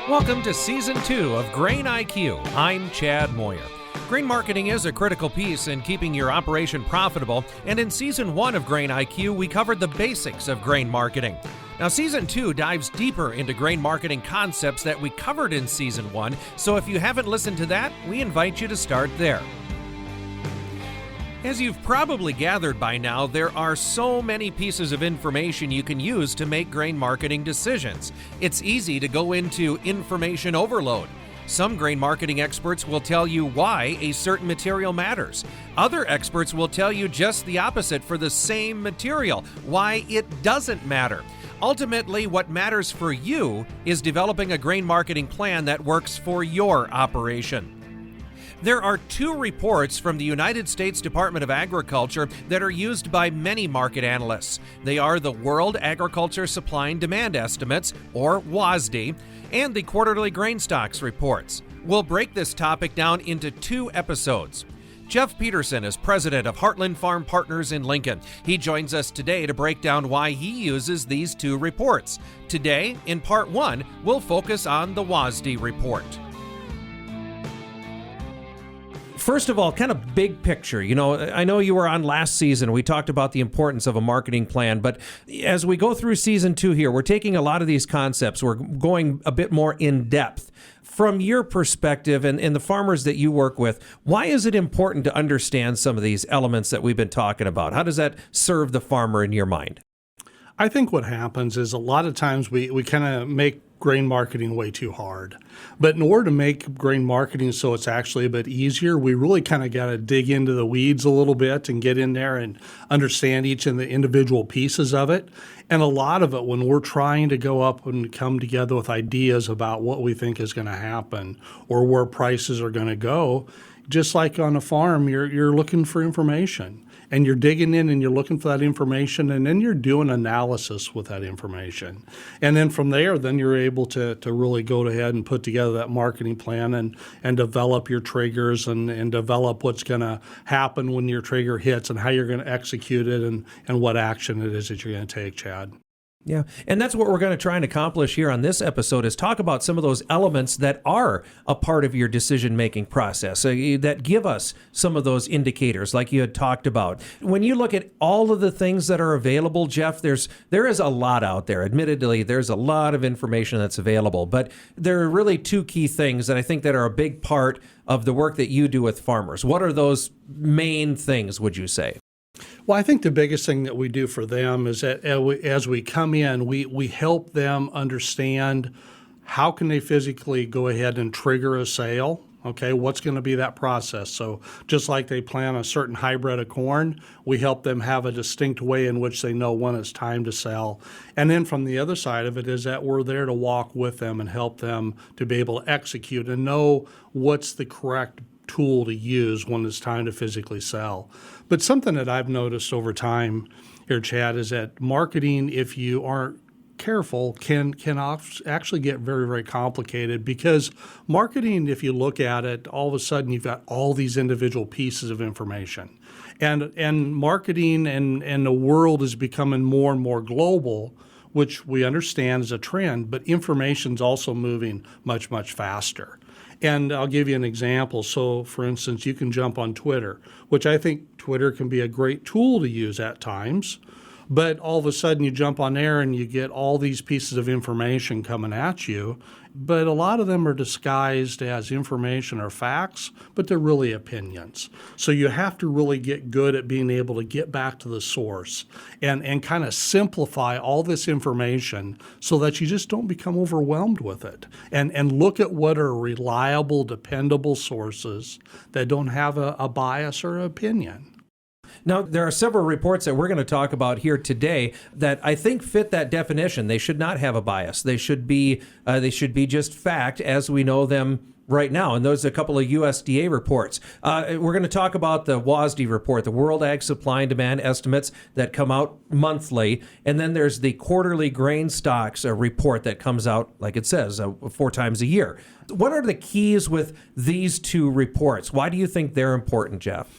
Welcome to Season 2 of Grain IQ. I'm Chad Moyer. Grain marketing is a critical piece in keeping your operation profitable, and in Season 1 of Grain IQ, we covered the basics of grain marketing. Now, Season 2 dives deeper into grain marketing concepts that we covered in Season 1, so if you haven't listened to that, we invite you to start there. As you've probably gathered by now, there are so many pieces of information you can use to make grain marketing decisions. It's easy to go into information overload. Some grain marketing experts will tell you why a certain material matters. Other experts will tell you just the opposite for the same material, why it doesn't matter. Ultimately, what matters for you is developing a grain marketing plan that works for your operation. There are two reports from the United States Department of Agriculture that are used by many market analysts. They are the World Agriculture Supply and Demand Estimates, or WASDE, and the Quarterly Grain Stocks Reports. We'll break this topic down into two episodes. Jeff Peterson is president of Heartland Farm Partners in Lincoln. He joins us today to break down why he uses these two reports. Today, in Part 1, we'll focus on the WASDE report. First of all, kind of big picture. I know you were on last season. We talked about the importance of a marketing plan, but as we go through Season 2 here, we're taking a lot of these concepts. We're going a bit more in depth. From your perspective and the farmers that you work with, why is it important to understand some of these elements that we've been talking about? How does that serve the farmer in your mind? I think what happens is a lot of times we kind of make grain marketing way too hard. But in order to make grain marketing so it's actually a bit easier, we really kind of got to dig into the weeds a little bit and get in there and understand each of the individual pieces of it. And a lot of it, when we're trying to go up and come together with ideas about what we think is going to happen or where prices are going to go, just like on a farm, you're looking for information. And you're digging in and you're looking for that information, and then you're doing analysis with that information. And then from there, then you're able to really go ahead and put together that marketing plan and develop your triggers and develop what's going to happen when your trigger hits and how you're going to execute it and what action it is that you're going to take, Chad. Yeah, and that's what we're going to try and accomplish here on this episode is talk about some of those elements that are a part of your decision-making process, that give us some of those indicators like you had talked about. When you look at all of the things that are available, Jeff, there is a lot out there. Admittedly, there's a lot of information that's available, but there are really two key things that I think that are a big part of the work that you do with farmers. What are those main things, would you say? Well, I think the biggest thing that we do for them is that as we come in, we help them understand how can they physically go ahead and trigger a sale. Okay, what's going to be that process? So just like they plant a certain hybrid of corn, we help them have a distinct way in which they know when it's time to sell. And then from the other side of it is that we're there to walk with them and help them to be able to execute and know what's the correct tool to use when it's time to physically sell. But something that I've noticed over time here, Chad, is that marketing, if you aren't careful, can actually get very, very complicated because marketing, if you look at it, all of a sudden you've got all these individual pieces of information. And marketing and the world is becoming more and more global, which we understand is a trend, but information's also moving much, much faster. And I'll give you an example. So, for instance, you can jump on Twitter, which I think Twitter can be a great tool to use at times. But all of a sudden you jump on there and you get all these pieces of information coming at you. But a lot of them are disguised as information or facts, but they're really opinions. So you have to really get good at being able to get back to the source and kind of simplify all this information so that you just don't become overwhelmed with it. And look at what are reliable, dependable sources that don't have a bias or opinion. Now, there are several reports that we're going to talk about here today that I think fit that definition. They should not have a bias. They should be just fact as we know them right now. And those are a couple of USDA reports. We're going to talk about the WASDE report, the World Ag Supply and Demand Estimates that come out monthly. And then there's the Quarterly Grain Stocks report that comes out, like it says, 4 times a year. What are the keys with these two reports? Why do you think they're important, Jeff?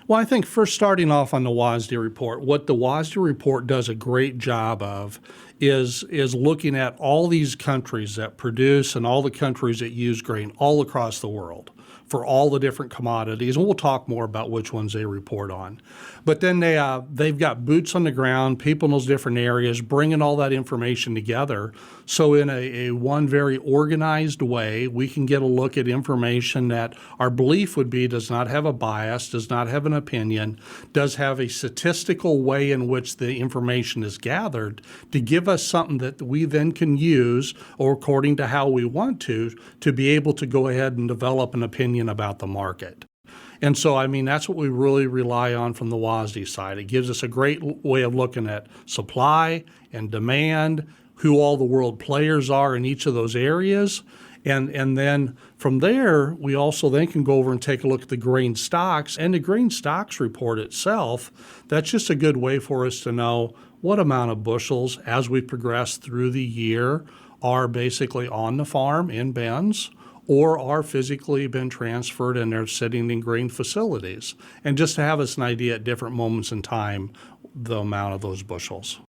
Well, I think first starting off on the WASDE report, what the WASDE report does a great job of is looking at all these countries that produce and all the countries that use grain all across the world for all the different commodities, and we'll talk more about which ones they report on. But then they've got boots on the ground, people in those different areas, bringing all that information together. So in a one very organized way, we can get a look at information that our belief would be does not have a bias, does not have an opinion, does have a statistical way in which the information is gathered to give us something that we then can use, or according to how we want to be able to go ahead and develop an opinion about the market. And so, I mean, that's what we really rely on from the WASDE side. It gives us a great way of looking at supply and demand, who all the world players are in each of those areas. And then from there, we also then can go over and take a look at the grain stocks. And the grain stocks report itself, that's just a good way for us to know what amount of bushels as we progress through the year are basically on the farm in bins, or are physically been transferred and they're sitting in grain facilities. And just to have us an idea at different moments in time, the amount of those bushels.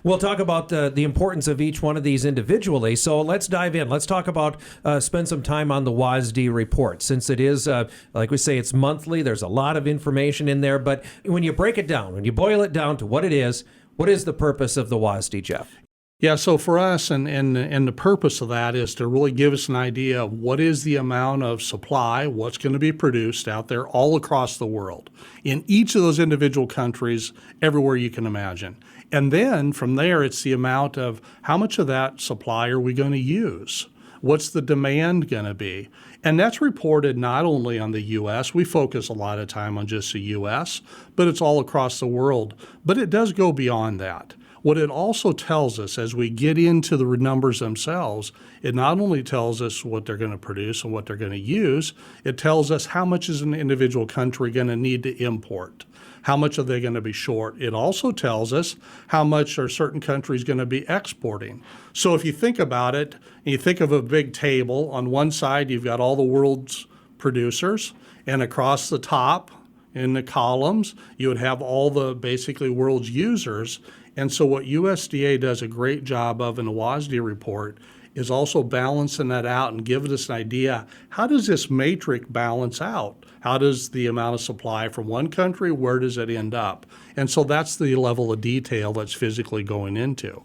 We'll talk about the importance of each one of these individually. So let's dive in. Let's talk about, spend some time on the WASDE report. Since it is, like we say, it's monthly, there's a lot of information in there. But when you break it down, when you boil it down to what is the purpose of the WASDE, Jeff? Yeah, so for us, and the purpose of that is to really give us an idea of what is the amount of supply, what's going to be produced out there all across the world, in each of those individual countries, everywhere you can imagine. And then from there, it's the amount of how much of that supply are we going to use? What's the demand going to be? And that's reported not only on the U.S., we focus a lot of time on just the U.S., but it's all across the world. But it does go beyond that. What it also tells us as we get into the numbers themselves, it not only tells us what they're going to produce and what they're going to use, it tells us how much is an individual country going to need to import. How much are they going to be short? It also tells us how much are certain countries going to be exporting. So if you think about it, and you think of a big table, on one side you've got all the world's producers, and across the top in the columns you would have all the basically world's users. And so what USDA does a great job of in the WASDE report is also balancing that out and giving us an idea, how does this matrix balance out? How does the amount of supply from one country, where does it end up? And so that's the level of detail that's physically going into.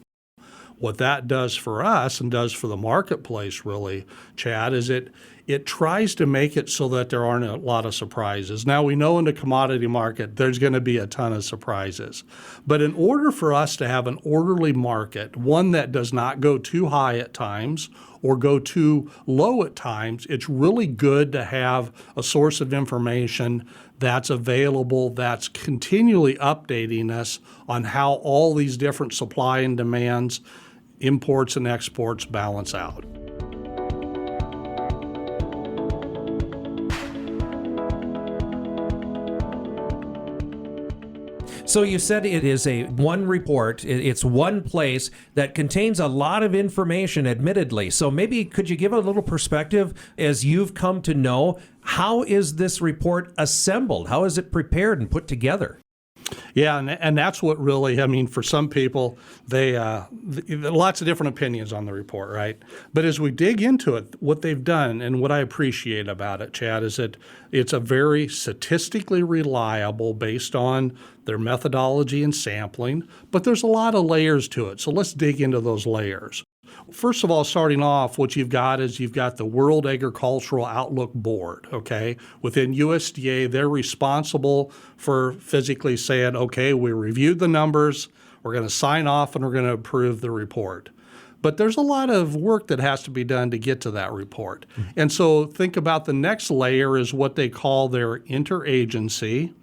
What that does for us and does for the marketplace really, Chad, is it tries to make it so that there aren't a lot of surprises. Now, we know in the commodity market there's going to be a ton of surprises. But in order for us to have an orderly market, one that does not go too high at times or go too low at times, it's really good to have a source of information that's available, that's continually updating us on how all these different supply and demands, imports and exports balance out. So you said it is a one report, it's one place that contains a lot of information, admittedly. So maybe could you give a little perspective as you've come to know, how is this report assembled? How is it prepared and put together? Yeah, and that's what really, I mean, for some people, they lots of different opinions on the report, right? But as we dig into it, what they've done and what I appreciate about it, Chad, is that it's a very statistically reliable based on their methodology and sampling, but there's a lot of layers to it. So let's dig into those layers. First of all, starting off, what you've got is you've got the World Agricultural Outlook Board, okay? Within USDA, they're responsible for physically saying, okay, we reviewed the numbers, we're going to sign off, and we're going to approve the report. But there's a lot of work that has to be done to get to that report. And so think about the next layer is what they call their interagency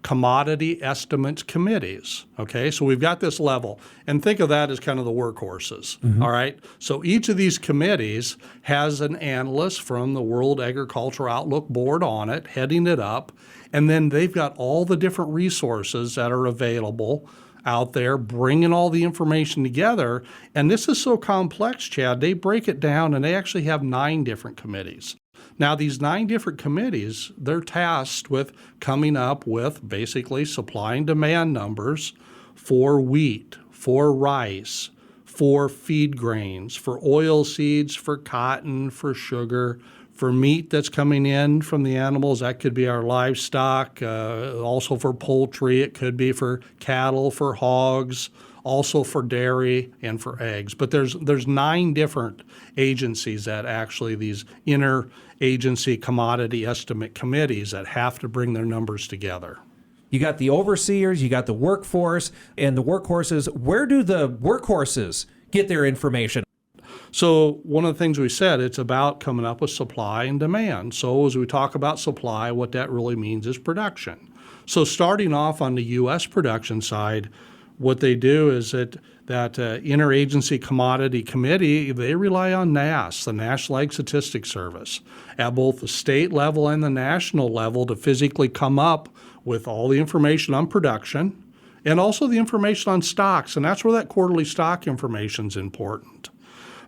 commodity estimates committees, okay? So we've got this level, and think of that as kind of the workhorses, all right? So each of these committees has an analyst from the World Agricultural Outlook Board on it, heading it up, and then they've got all the different resources that are available out there, bringing all the information together. And this is so complex, Chad, they break it down, and they actually have 9 different committees. Now, these 9 different committees, they're tasked with coming up with basically supply and demand numbers for wheat, for rice, for feed grains, for oil seeds, for cotton, for sugar, for meat that's coming in from the animals. That could be our livestock, also for poultry. It could be for cattle, for hogs, also for dairy and for eggs. But there's 9 different agencies that actually, these interagency commodity estimate committees that have to bring their numbers together. You got the overseers, you got the workforce, and the workhorses. Where do the workhorses get their information? So one of the things we said, it's about coming up with supply and demand. So as we talk about supply, what that really means is production. So starting off on the U.S. production side, what they do is that Interagency Commodity Committee, they rely on NASS, the National Ag Statistics Service, at both the state level and the national level to physically come up with all the information on production and also the information on stocks. And that's where that quarterly stock information is important.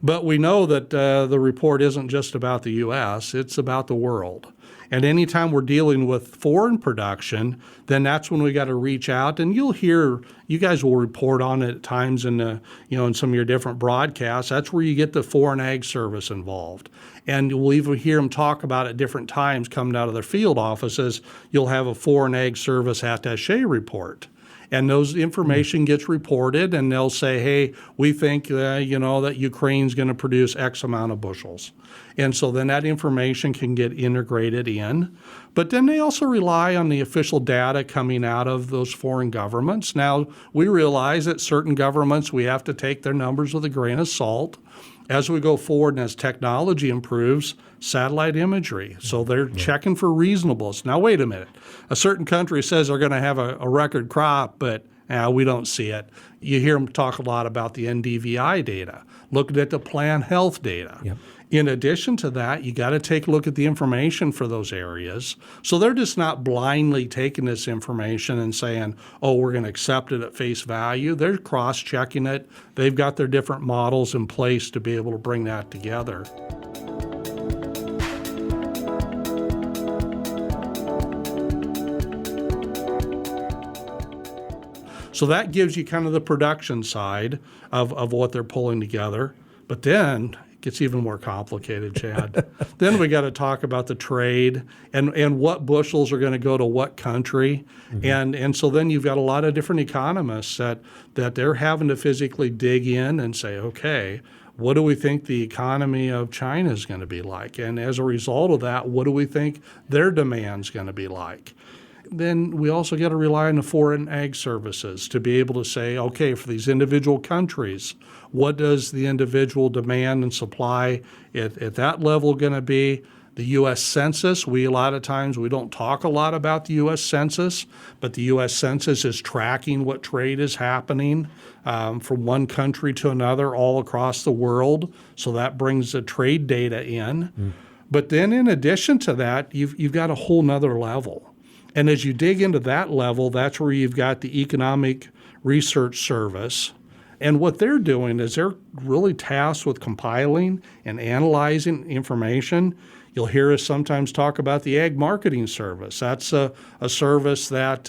But we know that the report isn't just about the U.S., it's about the world. And anytime we're dealing with foreign production, then that's when we got to reach out. And you'll hear, you guys will report on it at times in in some of your different broadcasts. That's where you get the Foreign Ag Service involved. And we'll even hear them talk about at different times coming out of their field offices. You'll have a Foreign Ag Service attaché report. And those information gets reported, and they'll say, hey, we think, that Ukraine's going to produce X amount of bushels. And so then that information can get integrated in. But then they also rely on the official data coming out of those foreign governments. Now, we realize that certain governments, we have to take their numbers with a grain of salt. As we go forward and as technology improves, satellite imagery. So they're checking for reasonableness. Now, wait a minute. A certain country says they're going to have a record crop, but we don't see it. You hear them talk a lot about the NDVI data, looking at the plant health data. Yep. In addition to that, you got to take a look at the information for those areas. So they're just not blindly taking this information and saying, oh, we're going to accept it at face value. They're cross-checking it. They've got their different models in place to be able to bring that together. So that gives you kind of the production side of what they're pulling together. But then it gets even more complicated, Chad. Then we got to talk about the trade and what bushels are going to go to what country. Mm-hmm. And so then you've got a lot of different economists that they're having to physically dig in and say, okay, what do we think the economy of China is going to be like? And as a result of that, what do we think their demand's going to be like? Then we also got to rely on the foreign ag services to be able to say, okay, for these individual countries, what does the individual demand and supply at that level going to be? The U.S. Census, a lot of times we don't talk a lot about the U.S. Census, but the U.S. Census is tracking what trade is happening from one country to another all across the world. So that brings the trade data in. Mm. But then in addition to that, you've got a whole nother level. And as you dig into that level, that's where you've got the Economic Research Service. And what they're doing is they're really tasked with compiling and analyzing information. You'll hear us sometimes talk about the Ag Marketing Service. That's a service that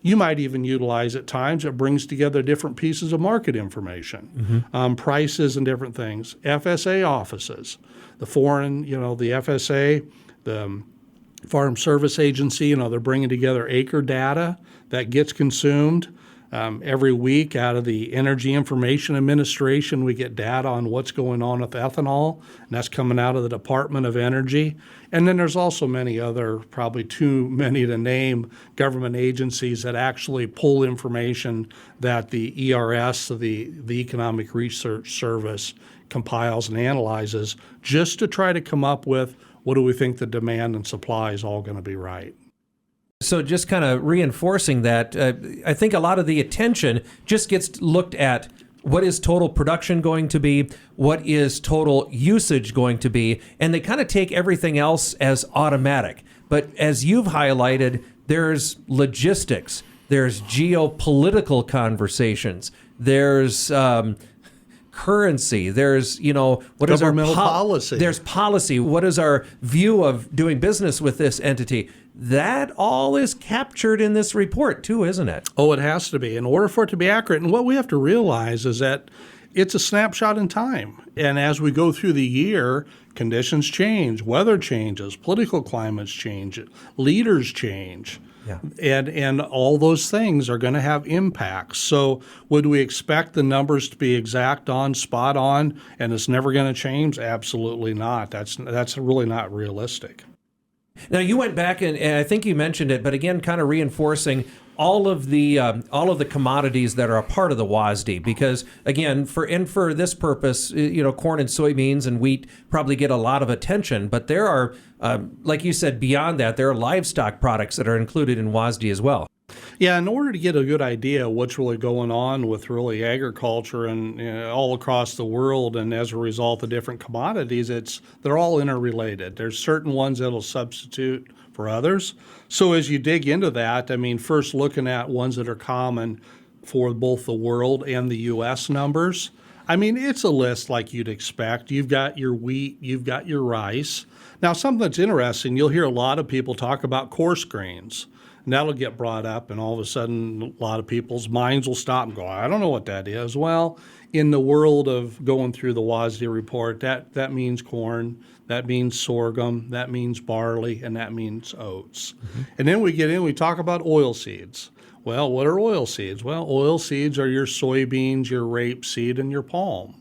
you might even utilize at times. It brings together different pieces of market information, prices and different things. FSA offices, the FSA, the Farm Service Agency, they're bringing together acre data that gets consumed every week out of the Energy Information Administration. We get data on what's going on with ethanol, and that's coming out of the Department of Energy. And then there's also many other, probably too many to name, government agencies that actually pull information that the ERS, the Economic Research Service, compiles and analyzes just to try to come up with what do we think the demand and supply is all going to be right. So just kind of reinforcing that, I think a lot of the attention just gets looked at what is total production going to be, what is total usage going to be, and they kind of take everything else as automatic. But as you've highlighted, there's logistics, there's geopolitical conversations, there's currency. There's, what is our Governmental policy. There's policy. What is our view of doing business with this entity? That all is captured in this report too, isn't it? Oh, it has to be in order for it to be accurate. And what we have to realize is that it's a snapshot in time. And as we go through the year, conditions change, weather changes, political climates change, leaders change. Yeah. And all those things are going to have impacts. So would we expect the numbers to be exact on, spot on, and it's never going to change? Absolutely not. That's really not realistic. Now, you went back and I think you mentioned it, but again, kind of reinforcing all of the commodities that are a part of the WASDE, because again, for this purpose, corn and soybeans and wheat probably get a lot of attention, but there are, like you said, beyond that, there are livestock products that are included in WASDE as well. Yeah, in order to get a good idea of what's really going on with really agriculture and all across the world, and as a result of different commodities, they're all interrelated. There's certain ones that'll substitute for others. So as you dig into that, first looking at ones that are common for both the world and the U.S. numbers, it's a list like you'd expect. You've got your wheat, you've got your rice. Now, something that's interesting, you'll hear a lot of people talk about coarse grains. And that'll get brought up, and all of a sudden, a lot of people's minds will stop and go, I don't know what that is. Well, in the world of going through the WASDE report, that means corn, that means sorghum, that means barley, and that means oats. Mm-hmm. And then we get in, we talk about oil seeds. Well, what are oil seeds? Well, oil seeds are your soybeans, your rapeseed, and your palm.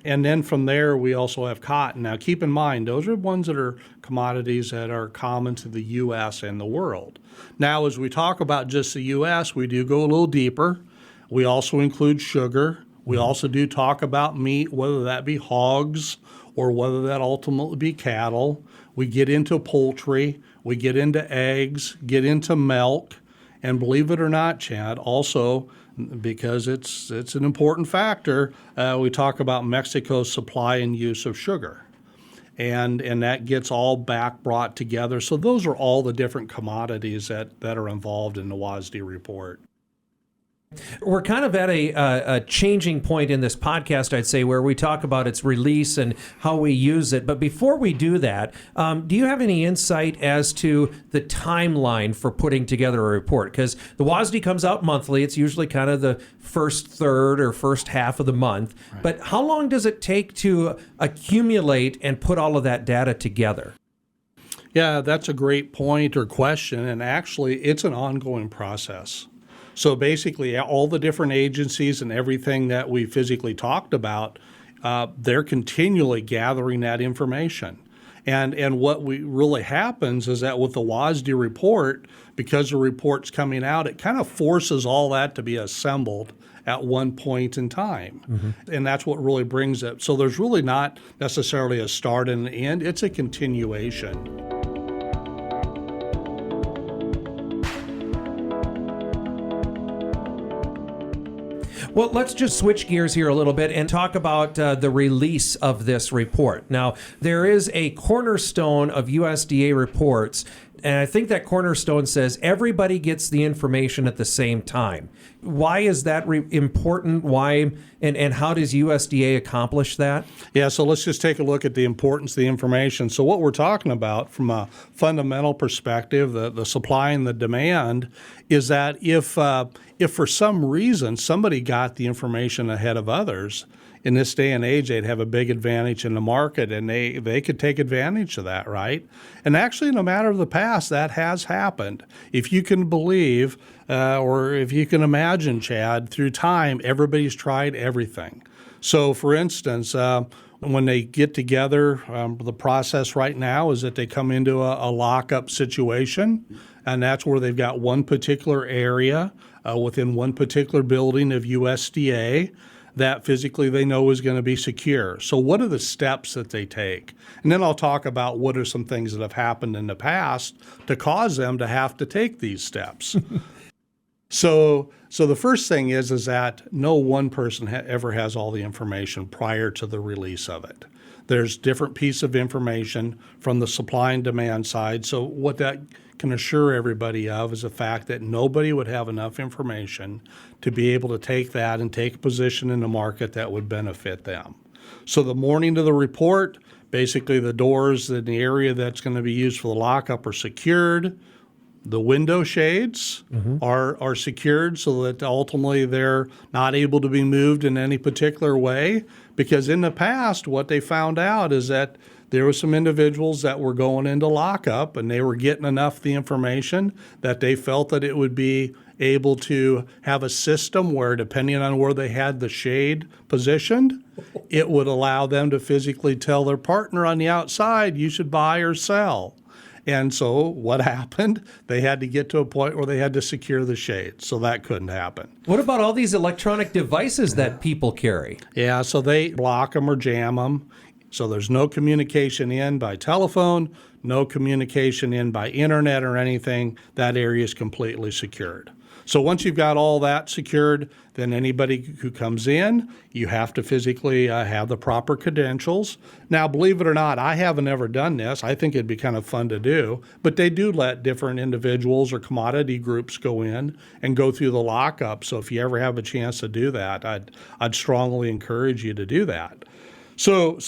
And then from there, we also have cotton. Now, keep in mind, those are ones that are commodities that are common to the U.S. and the world. Now, as we talk about just the U.S., we do go a little deeper. We also include sugar. We also do talk about meat, whether that be hogs or whether that ultimately be cattle. We get into poultry. We get into eggs, get into milk. And believe it or not, Chad, also, because it's an important factor, we talk about Mexico's supply and use of sugar. And that gets all brought together. So those are all the different commodities that are involved in the WASDE report. We're kind of at a changing point in this podcast, I'd say, where we talk about its release and how we use it. But before we do that, do you have any insight as to the timeline for putting together a report? Because the WASDE comes out monthly. It's usually kind of the first third or first half of the month. Right. But how long does it take to accumulate and put all of that data together? Yeah, that's a great point or question. And actually, it's an ongoing process. So basically, all the different agencies and everything that we physically talked about, they're continually gathering that information. And what really happens is that with the WASDE report, because the report's coming out, it kind of forces all that to be assembled at one point in time. Mm-hmm. And that's what really brings it. So there's really not necessarily a start and an end. It's a continuation. Well, let's just switch gears here a little bit and talk about the release of this report. Now, there is a cornerstone of USDA reports, and I think that cornerstone says everybody gets the information at the same time. Why is that important? Why and how does USDA accomplish that? Yeah, so let's just take a look at the importance of the information. So what we're talking about from a fundamental perspective, the supply and the demand, is that if for some reason somebody got the information ahead of others, in this day and age, they'd have a big advantage in the market, and they could take advantage of that, right? And actually, in a matter of the past, that has happened. If you can believe, or if you can imagine, Chad, through time, everybody's tried everything. So, for instance, when they get together, the process right now is that they come into a lockup situation, and that's where they've got one particular area within one particular building of USDA that physically they know is going to be secure. So what are the steps that they take? And then I'll talk about what are some things that have happened in the past to cause them to have to take these steps. So the first thing is that no one person ever has all the information prior to the release of it. There's different pieces of information from the supply and demand side. So what that can assure everybody of is the fact that nobody would have enough information to be able to take that and take a position in the market that would benefit them. So the morning of the report, basically the doors in the area that's going to be used for the lockup are secured. The window shades are secured so that ultimately they're not able to be moved in any particular way, because in the past what they found out is that there were some individuals that were going into lockup and they were getting enough of the information that they felt that it would be able to have a system where, depending on where they had the shade positioned, it would allow them to physically tell their partner on the outside, you should buy or sell. And so what happened? They had to get to a point where they had to secure the shade, so that couldn't happen. What about all these electronic devices that people carry? Yeah, so they block them or jam them. So there's no communication in by telephone, no communication in by internet or anything. That area is completely secured. So once you've got all that secured, then anybody who comes in, you have to physically have the proper credentials. Now, believe it or not, I haven't ever done this. I think it'd be kind of fun to do, but they do let different individuals or commodity groups go in and go through the lockup. So if you ever have a chance to do that, I'd strongly encourage you to do that. So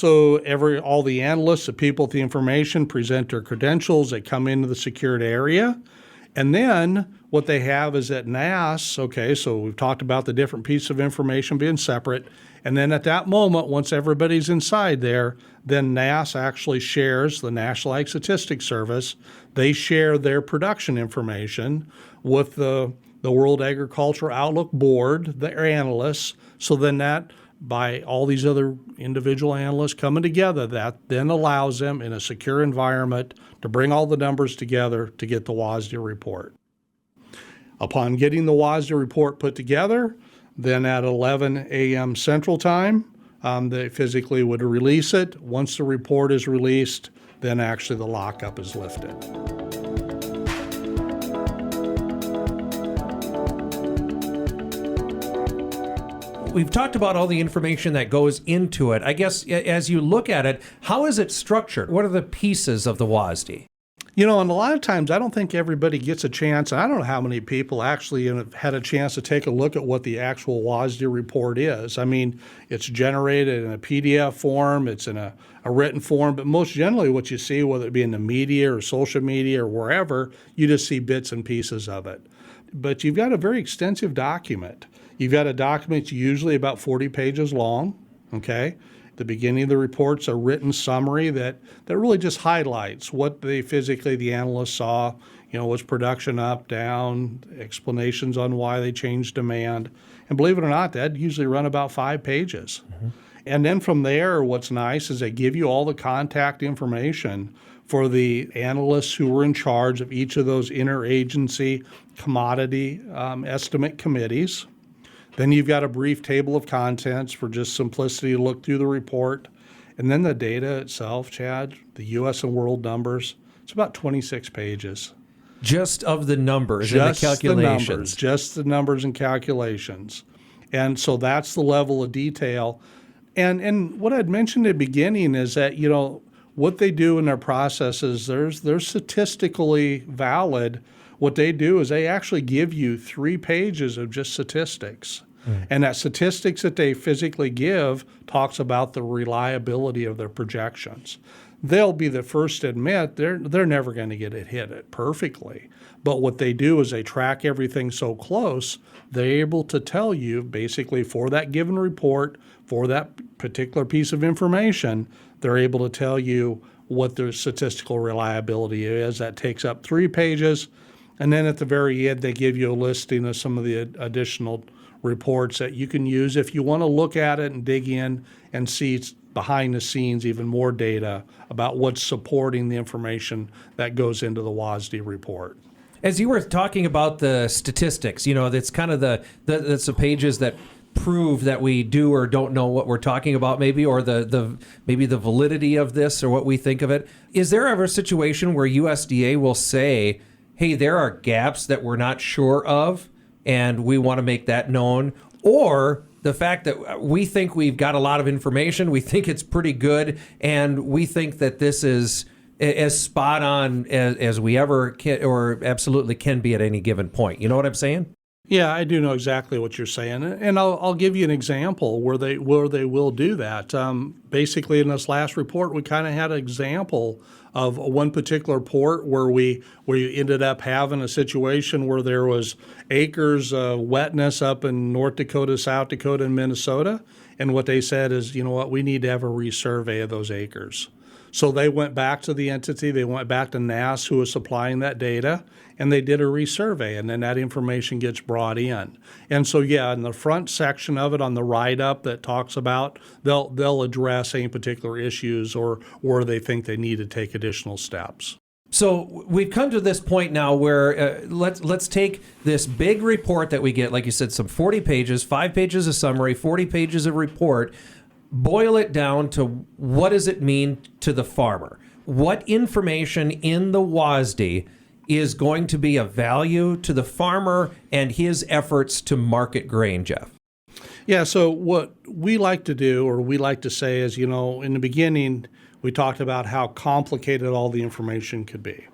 all the analysts, the people with the information, present their credentials. They come into the secured area. And then what they have is at NASS, okay, so we've talked about the different pieces of information being separate. And then at that moment, once everybody's inside there, then NASS actually shares, the National Ag Statistics Service, they share their production information with the World Agriculture Outlook Board, their analysts. So then that, by all these other individual analysts coming together, that then allows them in a secure environment to bring all the numbers together to get the WASDE report. Upon getting the WASDE report put together, then at 11 a.m. Central Time, they physically would release it. Once the report is released, then actually the lockup is lifted. We've talked about all the information that goes into it. I guess as you look at it, how is it structured? What are the pieces of the WASDE? You know, and a lot of times I don't think everybody gets a chance. I don't know how many people actually have had a chance to take a look at what the actual WASDE report is. I mean, it's generated in a PDF form, it's in a written form, but most generally what you see, whether it be in the media or social media or wherever, you just see bits and pieces of it. But you've got a very extensive document. You've got a document usually about 40 pages long, okay? At the beginning of the report's a written summary that really just highlights what the analysts saw. You know, was production up, down, explanations on why they changed demand. And believe it or not, that'd usually run about 5 pages. Mm-hmm. And then from there, what's nice is they give you all the contact information for the analysts who were in charge of each of those interagency commodity estimate committees. Then you've got a brief table of contents for just simplicity to look through the report. And then the data itself, Chad, the U.S. and world numbers, it's about 26 pages. Just of the numbers and the calculations. Just the numbers and calculations. And so that's the level of detail. And what I'd mentioned at the beginning is that, you know, what they do in their processes, they're statistically valid. What they do is they actually give you 3 pages of just statistics. And that statistics that they physically give talks about the reliability of their projections. They'll be the first to admit they're never going to get it hit perfectly. But what they do is they track everything so close, they're able to tell you basically for that given report, for that particular piece of information, they're able to tell you what their statistical reliability is. That takes up 3 pages. And then at the very end, they give you a listing of some of the additional reports that you can use if you want to look at it and dig in and see behind the scenes even more data about what's supporting the information that goes into the WASDE report. As you were talking about the statistics, you know, that's kind of that's the pages that prove that we do or don't know what we're talking about, maybe, or maybe the validity of this or what we think of it. Is there ever a situation where USDA will say, hey, there are gaps that we're not sure of, and we want to make that known? Or the fact that we think we've got a lot of information, we think it's pretty good, and we think that this is as spot on as we ever can, or absolutely can be at any given point. You know what I'm saying? Yeah, I do know exactly what you're saying, and I'll give you an example where they will do that. Basically, in this last report, we kind of had an example of one particular port where we ended up having a situation where there was acres of wetness up in North Dakota, South Dakota, and Minnesota, and what they said is, you know what, we need to have a resurvey of those acres. So they went back to the entity, they went back to NASS, who was supplying that data, and they did a resurvey, and then that information gets brought in. And so, yeah, in the front section of it on the write-up that talks about, they'll address any particular issues or they think they need to take additional steps. So we've come to this point now where let's take this big report that we get, like you said, some 40 pages, 5 pages of summary, 40 pages of report, boil it down to what does it mean to the farmer? What information in the WASDE is going to be of value to the farmer and his efforts to market grain, Jeff? Yeah, so what we like to do, or we like to say is, in the beginning, we talked about how complicated all the information could be.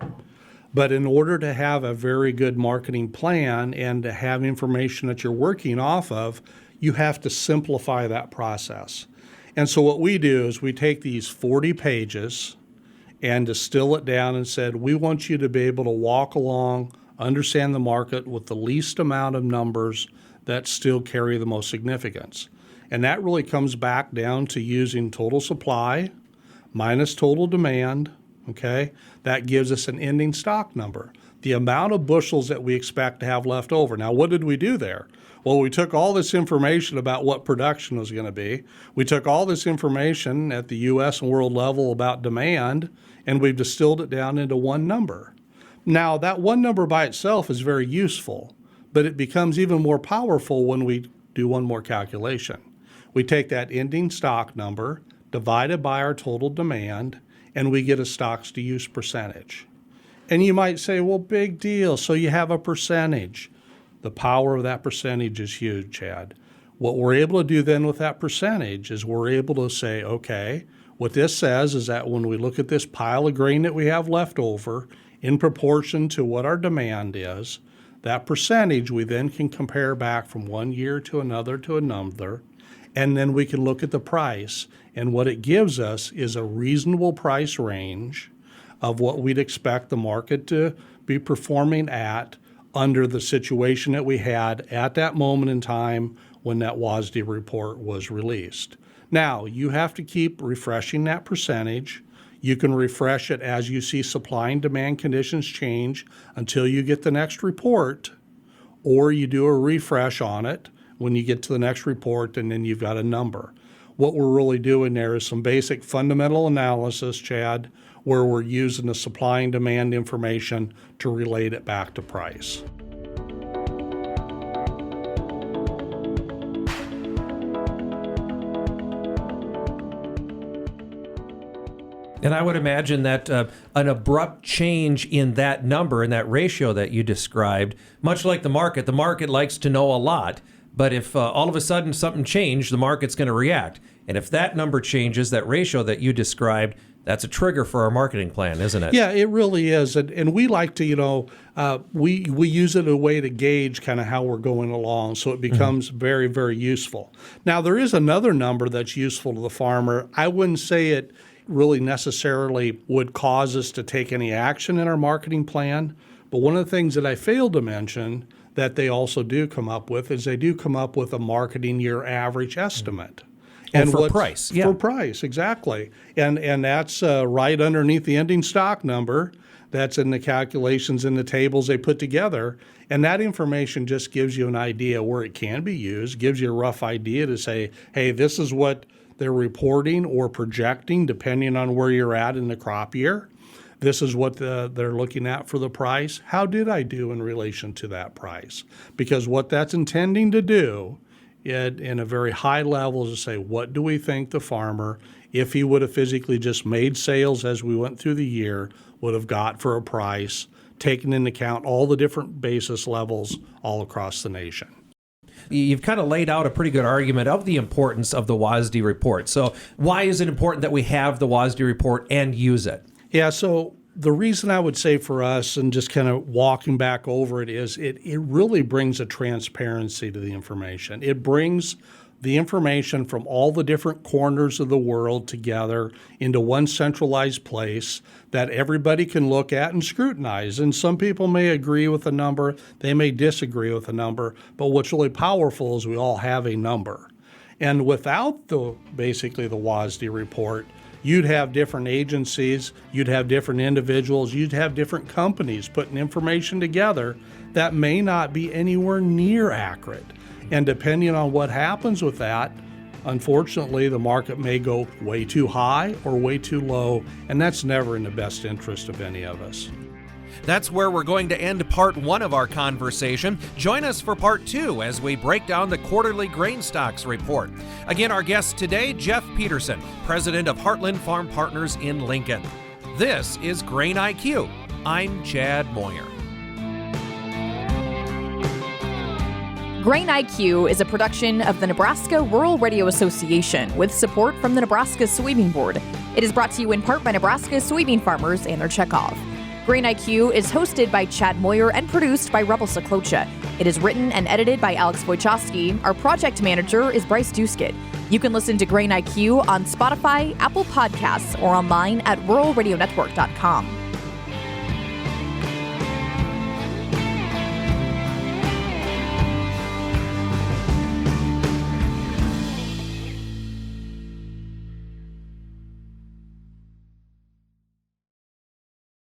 But in order to have a very good marketing plan and to have information that you're working off of, you have to simplify that process. And so what we do is we take these 40 pages and distill it down and said, we want you to be able to walk along, understand the market with the least amount of numbers that still carry the most significance. And that really comes back down to using total supply minus total demand, okay? That gives us an ending stock number, the amount of bushels that we expect to have left over. Now, what did we do there? Well, we took all this information about what production was going to be. We took all this information at the U.S. and world level about demand, and we've distilled it down into one number. Now, that one number by itself is very useful, but it becomes even more powerful when we do one more calculation. We take that ending stock number, divided by our total demand, and we get a stocks to use percentage. And you might say, well, big deal, so you have a percentage. The power of that percentage is huge, Chad. What we're able to do then with that percentage is we're able to say, okay, what this says is that when we look at this pile of grain that we have left over in proportion to what our demand is, that percentage we then can compare back from one year to another, and then we can look at the price. And what it gives us is a reasonable price range of what we'd expect the market to be performing at under the situation that we had at that moment in time when that WASDE report was released. Now, you have to keep refreshing that percentage. You can refresh it as you see supply and demand conditions change until you get the next report, or you do a refresh on it when you get to the next report, and then you've got a number. What we're really doing there is some basic fundamental analysis, Chad, where we're using the supply and demand information to relate it back to price. And I would imagine that an abrupt change in that number, in that ratio that you described, much like the market likes to know a lot. But if all of a sudden something changed, the market's going to react. And if that number changes, that ratio that you described, that's a trigger for our marketing plan, isn't it? Yeah, it really is. And we like to, we use it as a way to gauge kind of how we're going along, so it becomes very, very useful. Now, there is another number that's useful to the farmer. I wouldn't say it really necessarily would cause us to take any action in our marketing plan, but one of the things that I failed to mention that they also do come up with is they do come up with a marketing year average estimate. And for price, yeah. For price, exactly. And that's right underneath the ending stock number. That's in the calculations in the tables they put together. And that information just gives you an idea where it can be used, gives you a rough idea to say, hey, this is what they're reporting or projecting depending on where you're at in the crop year. This is what they're looking at for the price. How did I do in relation to that price? Because what that's intending to do in a very high level is to say, what do we think the farmer, if he would have physically just made sales as we went through the year, would have got for a price, taking into account all the different basis levels all across the nation. You've kind of laid out a pretty good argument of the importance of the WASDE report. So why is it important that we have the WASDE report and use it? Yeah, so the reason I would say for us, and just kind of walking back over it, is it really brings a transparency to the information. It brings the information from all the different corners of the world together into one centralized place that everybody can look at and scrutinize. And some people may agree with a number, they may disagree with a number, but what's really powerful is we all have a number. And without basically the WASDE report, you'd have different agencies, you'd have different individuals, you'd have different companies putting information together that may not be anywhere near accurate. And depending on what happens with that, unfortunately, the market may go way too high or way too low, and that's never in the best interest of any of us. That's where we're going to end part 1 of our conversation. Join us for part 2 as we break down the quarterly grain stocks report. Again, our guest today, Jeff Peterson, president of Heartland Farm Partners in Lincoln. This is Grain IQ. I'm Chad Moyer. Grain IQ is a production of the Nebraska Rural Radio Association with support from the Nebraska Soybean Board. It is brought to you in part by Nebraska Soybean Farmers and their checkoff. Grain IQ is hosted by Chad Moyer and produced by Rebel Saklocha. It is written and edited by Alex Wojcicki. Our project manager is Bryce Duskett. You can listen to Grain IQ on Spotify, Apple Podcasts, or online at ruralradionetwork.com.